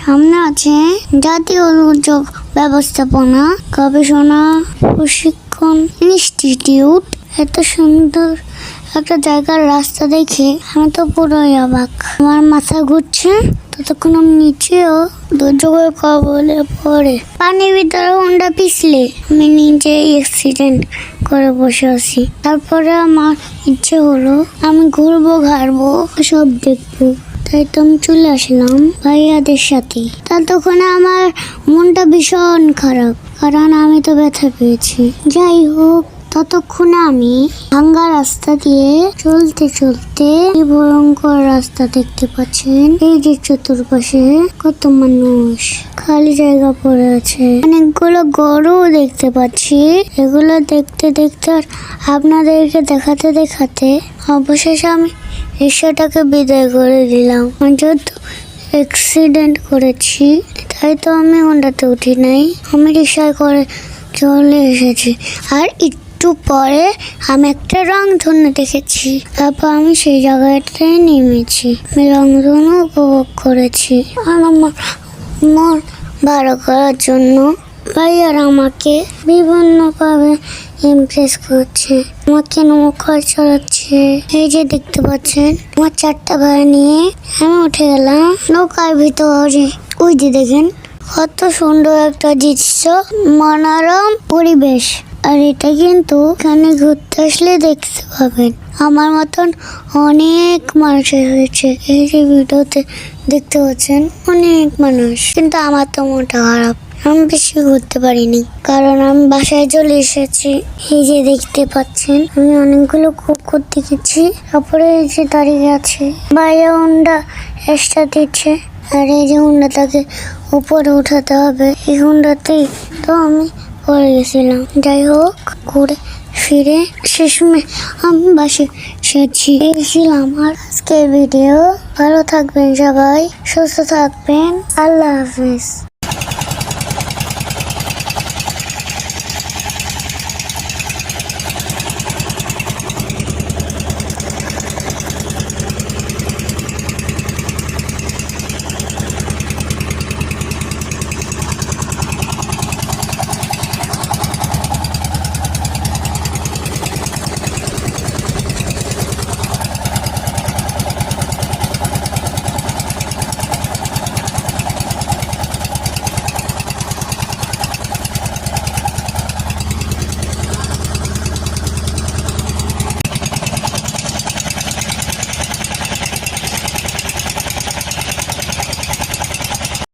সামনে আছে জাতীয় দুর্যোগ ব্যবস্থাপনা গবেষণা প্রশিক্ষণ ইনস্টিটিউট। এত সুন্দর একটা জায়গার রাস্তা দেখে আমি তো পুরোই অবাক, আমার মাথা ঘুরছে। ততক্ষণ আমি নিচেও দুর্যোগের কবলে পড়ে পানির ভিতরে হোন্ডা পিছলে আমি নিজে অ্যাক্সিডেন্ট করে বসে আছি। তারপরে আমার ইচ্ছে হলো আমি ঘুরবো ঘাড়বো সব দেখবো, তাই তো আমি চলে আসলাম ভাইয়াদের সাথে। ততক্ষণে আমার মনটা ভীষণ খারাপ, কারণ আমি তো ব্যথা পেয়েছি। যাই হোক, ততক্ষণে আমি ভাঙ্গা রাস্তা দিয়ে চলতে চলতে এই ভয়ঙ্কর রাস্তা দেখতে পাচ্ছেন। এই যে চতুর্পাশে কত মানুষ, খালি জায়গা পড়ে আছে, অনেকগুলো গরু দেখতে পাচ্ছি। এগুলো দেখতে দেখতে আর আপনাদেরকে দেখাতে দেখাতে অবশেষে আমি রিক্সাটাকে বিদায় করে দিলাম। যেহেতু অ্যাক্সিডেন্ট করেছি তাই তো আমি হোন্ডাতে উঠি নাই, আমি রিক্সায় করে চলে এসেছি। আর একটু পরে আমি একটা রংধনু দেখেছি, তারপর আমি সেই জায়গাটাতে নেমেছি। আমি রংধনু উপভোগ করেছি। আর আমার মন ভালো করার জন্য ভাইয়ারা আমাকে বিভিন্নভাবে ইমপ্রেস করছে, আমাকে নৌকা চড়াচ্ছে। এই যে দেখতে পাচ্ছেন আমার 4টা ভাই নিয়ে আমি উঠে গেলাম নৌকার ভিতরে। ওই যে দেখেন কত সুন্দর একটা দৃশ্য, মনোরম পরিবেশ। আর এটা কিন্তু এখানে ঘুরতে আসলে দেখতে পাবেন। আমার মতন অনেক মানুষ হয়েছে, এই যে ভিডিওতে দেখতে পাচ্ছেন অনেক মানুষ। কিন্তু আমার তো মনটা খারাপ, আমি বেশি ঘুরতে পারিনি কারণ আমি বাসায় চলে এসেছি। এই যে দেখতে পাচ্ছেন আমি অনেকগুলো কুকুর দেখেছি। তারপরে এই যে দাঁড়িয়ে আছে ভাইয়া হোন্ডা এক্সট্রা দিচ্ছে, আর এই যে হোন্ডাটাকে উপরে উঠাতে হবে, এই হোন্ডাতেই তো আমি পড়ে গেছিলাম। যাই হোক, ঘুরে ফিরে শেষমে আমি বাসে এসেছি। এই ছিল আমার আজকের ভিডিও। ভালো থাকবেন সবাই, সুস্থ থাকবেন। আল্লাহ হাফিজ।